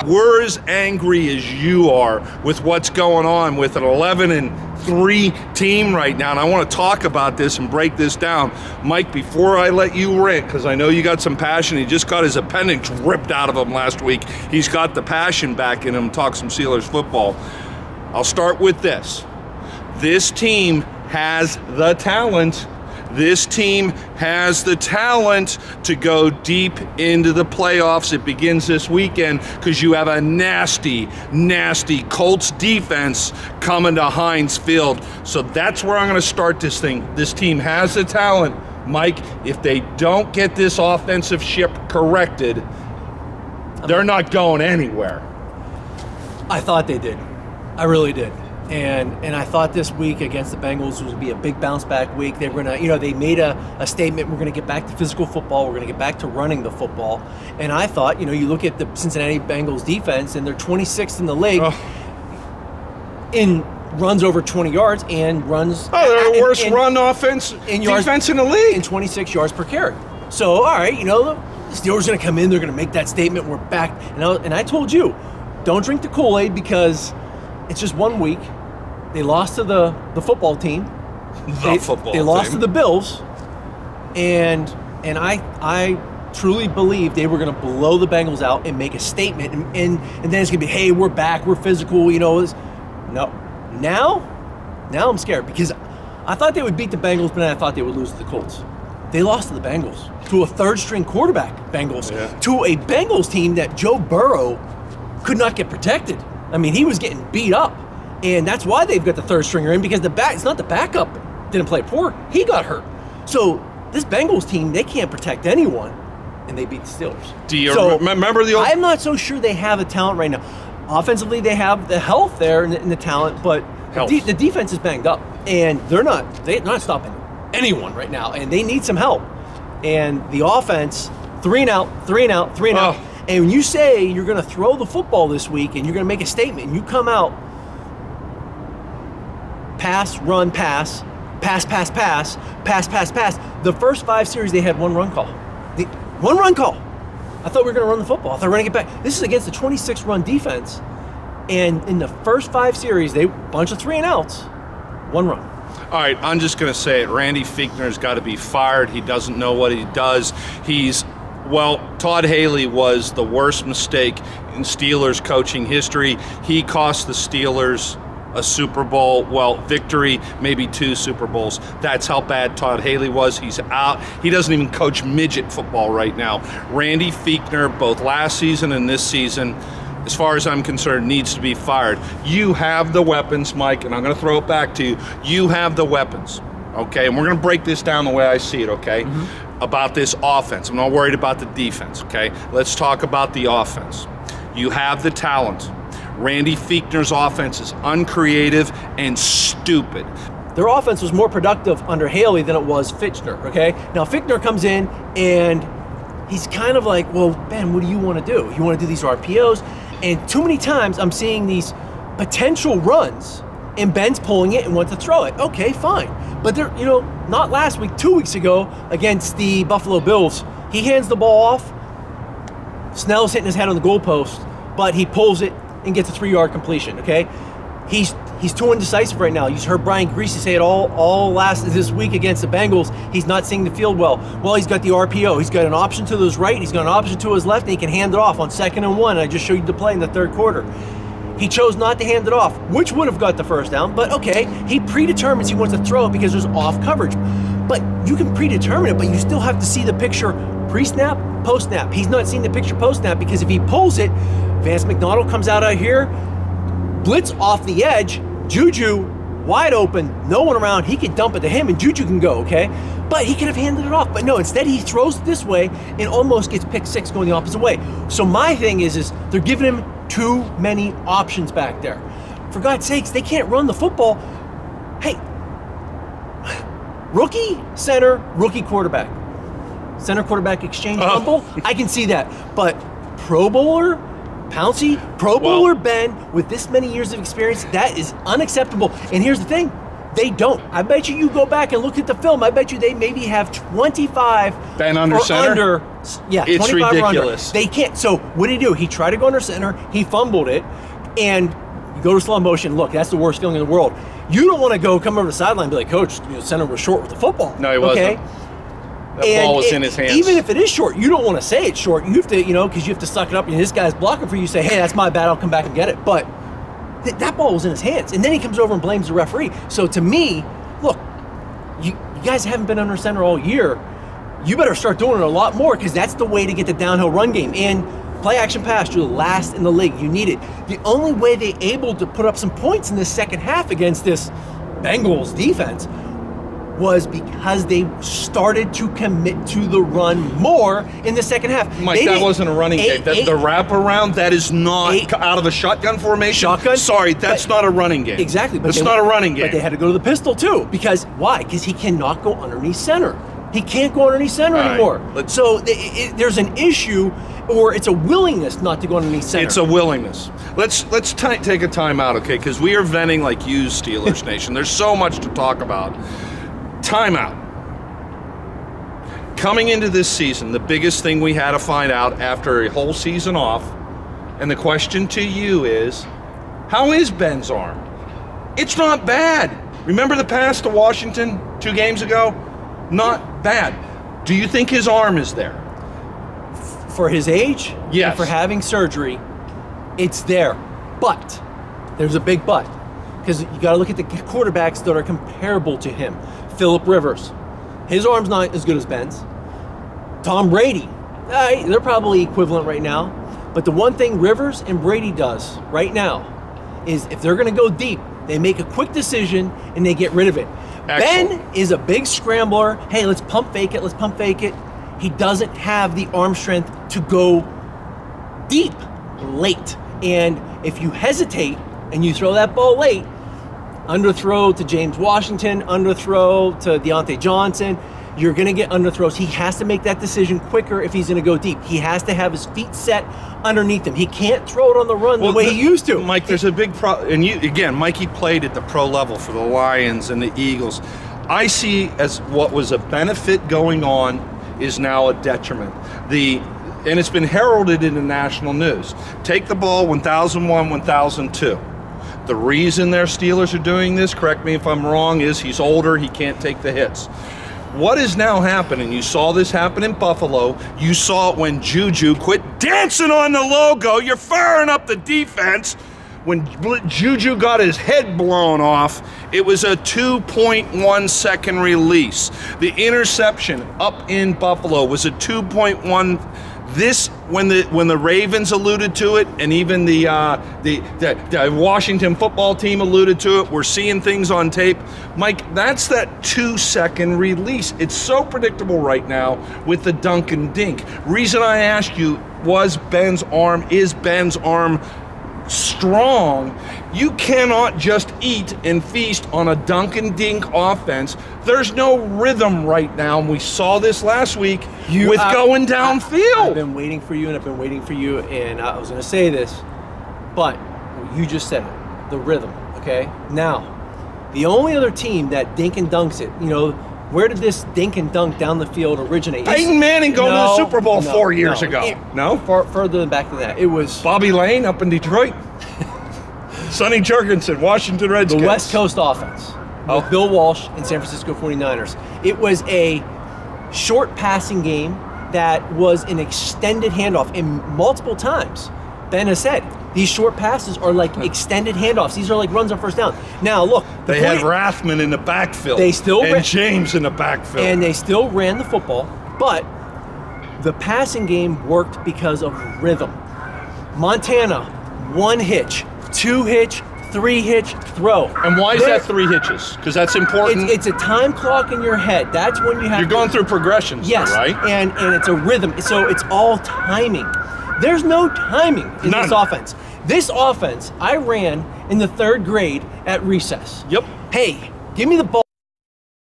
We're as angry as you are with what's going on with an 11-3 team right now, and I want to talk about this and break this down. Mike, before I let you rant, because I know you got some passion, he just got his appendix ripped out of him last week. He's got the passion back in him, talk some Steelers football. I'll start with this. This team has the talent. This team has the talent to go deep into the playoffs. It begins this weekend because you have a nasty, nasty Colts defense coming to Heinz Field. So that's where I'm going to start this thing. This team has the talent. Mike, if they don't get this offensive ship corrected, they're not going anywhere. I thought they did. I really did. And I thought this week against the Bengals would be a big bounce back week. They were gonna, they made a statement. We're gonna get back to physical football. We're gonna get back to running the football. And I thought, you look at the Cincinnati Bengals defense, and they're 26th in the league in runs over 20 yards and runs. Oh, they're the worst run offense defense in the league. And 26 yards per carry. So, all right, the Steelers are gonna come in. They're gonna make that statement. We're back. And I told you, don't drink the Kool-Aid because it's just 1 week. They lost to the football team. They lost to the Bills. And I truly believe they were going to blow the Bengals out and make a statement. And then it's going to be, hey, we're back. We're physical. No. Now I'm scared because I thought they would beat the Bengals, but then I thought they would lose to the Colts. They lost to the Bengals, to a third-string quarterback, Bengals, to a Bengals team that Joe Burrow could not get protected. I mean, he was getting beat up, and that's why they've got the third stringer in, because it's not the backup didn't play poor. He got hurt. So this Bengals team, they can't protect anyone, and they beat the Steelers. Do you remember the old... I'm not so sure they have the talent right now. Offensively, they have the health there and the talent, but the defense is banged up, and they're not stopping anyone right now, and they need some help. And the offense, 3 and out. And when you say you're going to throw the football this week and you're going to make a statement, and you come out, pass, run, pass, pass, pass, pass, pass, pass, pass. The first 5 series, they had one run call. One run call. I thought we were going to run the football. I thought we were going to get back. This is against the 26-run defense. And in the first 5 series, they bunch of 3 and outs, 1 run. All right, I'm just going to say it. Randy Fichtner's got to be fired. He doesn't know what he does. Todd Haley was the worst mistake in Steelers coaching history. He cost the Steelers a Super Bowl, victory, maybe 2 Super Bowls. That's how bad Todd Haley was. He's out. He doesn't even coach midget football right now. Randy Fichtner, both last season and this season, as far as I'm concerned, needs to be fired. You have the weapons, Mike, and I'm going to throw it back to you. You have the weapons, okay? And we're going to break this down the way I see it, okay? About this offense. I'm not worried about the defense, okay? Let's talk about the offense. You have the talent. Randy Fichtner's offense is uncreative and stupid. Their offense was more productive under Haley than it was Fichtner, okay? Now, Fichtner comes in, and he's kind of like, well, Ben, what do you want to do? You want to do these RPOs? And too many times I'm seeing these potential runs, and Ben's pulling it and wants to throw it. Okay, fine. But they're, not last week, 2 weeks ago against the Buffalo Bills, he hands the ball off. Snell's hitting his head on the goalpost, but he pulls it and gets a 3-yard completion, okay? He's too indecisive right now. You heard Brian Greasy say it all this week against the Bengals. He's not seeing the field well. Well, he's got the RPO. He's got an option to his right. He's got an option to his left, and he can hand it off on 2nd and 1. I just showed you the play in the 3rd quarter. He chose not to hand it off, which would have got the first down, but okay, he predetermines he wants to throw it because there's off coverage. But you can predetermine it, but you still have to see the picture pre-snap, post-snap. He's not seeing the picture post-snap because if he pulls it, Vance McDonald comes out here, blitz off the edge, Juju wide open, no one around, he can dump it to him and Juju can go, okay? But he could have handed it off, but no, instead he throws it this way and almost gets pick 6 going the opposite way. So my thing is they're giving him too many options back there. For God's sakes, they can't run the football. Hey, rookie center, rookie quarterback. Center quarterback exchange fumble, I can see that. But Pro Bowler, Pouncey, Pro Bowler Ben, with this many years of experience, that is unacceptable. And here's the thing, They don't. I bet you go back and look at the film. I bet you they maybe have 25 Ben under center? Yeah, it's 25 ridiculous. They can't. So what did he do? He tried to go under center. He fumbled it, and you go to slow motion. Look, that's the worst feeling in the world. You don't want to come over the sideline and be like, Coach, center was short with the football. No, he wasn't. That ball was in his hands. Even if it is short, you don't want to say it's short. You have to, because you have to suck it up, and this guy's blocking for you. Say, hey, that's my bad. I'll come back and get it. But that ball was in his hands, and then he comes over and blames the referee. So to me, look, you guys haven't been under center all year. You better start doing it a lot more, because that's the way to get the downhill run game. And play action pass, you're the last in the league. You need it. The only way they able to put up some points in the second half against this Bengals defense was because they started to commit to the run more in the second half. Mike, that wasn't a running game. The wraparound, that is not out of a shotgun formation. Shotgun? Sorry, that's not a running game. Exactly. That's not a running game. But they had to go to the pistol too. Because why? Because he cannot go underneath center. He can't go underneath center anymore. So there's an issue, or it's a willingness not to go underneath center. It's a willingness. Let's take a time out, okay? Because we are venting like you, Steelers Nation. There's so much to talk about. Timeout. Coming into this season, the biggest thing we had to find out after a whole season off, and the question to you is, how is Ben's arm? It's not bad. Remember the pass to Washington 2 games ago? Not bad. Do you think his arm is there? For his age? Yes. And for having surgery, it's there. But, there's a big but. Because you got to look at the quarterbacks that are comparable to him. Phillip Rivers, his arm's not as good as Ben's. Tom Brady, they're probably equivalent right now. But the one thing Rivers and Brady does right now is if they're going to go deep, they make a quick decision and they get rid of it. Excellent. Ben is a big scrambler. Hey, let's pump fake it. He doesn't have the arm strength to go deep late. And if you hesitate and you throw that ball late, underthrow to James Washington, underthrow to Deontay Johnson, you're going to get underthrows. He has to make that decision quicker if he's going to go deep. He has to have his feet set underneath him. He can't throw it on the run the way he used to. Mike, there's a big problem. And Mikey played at the pro level for the Lions and the Eagles. I see as what was a benefit going on is now a detriment. And it's been heralded in the national news. Take the ball 1001, 1002. The reason their Steelers are doing this, correct me if I'm wrong, is he's older, he can't take the hits. What is now happening? You saw this happen in Buffalo. You saw it when Juju quit dancing on the logo. You're firing up the defense. When Juju got his head blown off, it was a 2.1 second release. The interception up in Buffalo was a 2.1. This, when the Ravens alluded to it, and even the Washington football team alluded to it, we're seeing things on tape. Mike, that's that 2-second release. It's so predictable right now with the dunk and dink. Reason I asked you, is Ben's arm strong? You cannot just eat and feast on a dunk and dink offense. There's no rhythm right now, and we saw this last week going downfield. I've been waiting for you, and I was going to say this, but you just said it, the rhythm, okay? Now, the only other team that dink and dunks it, where did this dink and dunk down the field originate? Peyton Manning going to the Super Bowl 4 years ago. Further than back than that. It was Bobby Lane up in Detroit. Sonny Jurgensen, Washington Redskins. The West Coast offense with Bill Walsh and San Francisco 49ers. It was a short passing game that was an extended handoff. And multiple times, Ben has said, these short passes are like extended handoffs. These are like runs on first down. Now, look. They had Rathman in the backfield. And James in the backfield. And they still ran the football, but the passing game worked because of rhythm. Montana, 1 hitch, 2 hitch, 3 hitch, throw. And why is that 3 hitches? Because that's important. It's a time clock in your head. That's when you have You're going through progressions, yes, right? And it's a rhythm. So it's all timing. There's no timing in this offense. This offense, I ran in the 3rd grade at recess. Yep. Hey, give me the ball.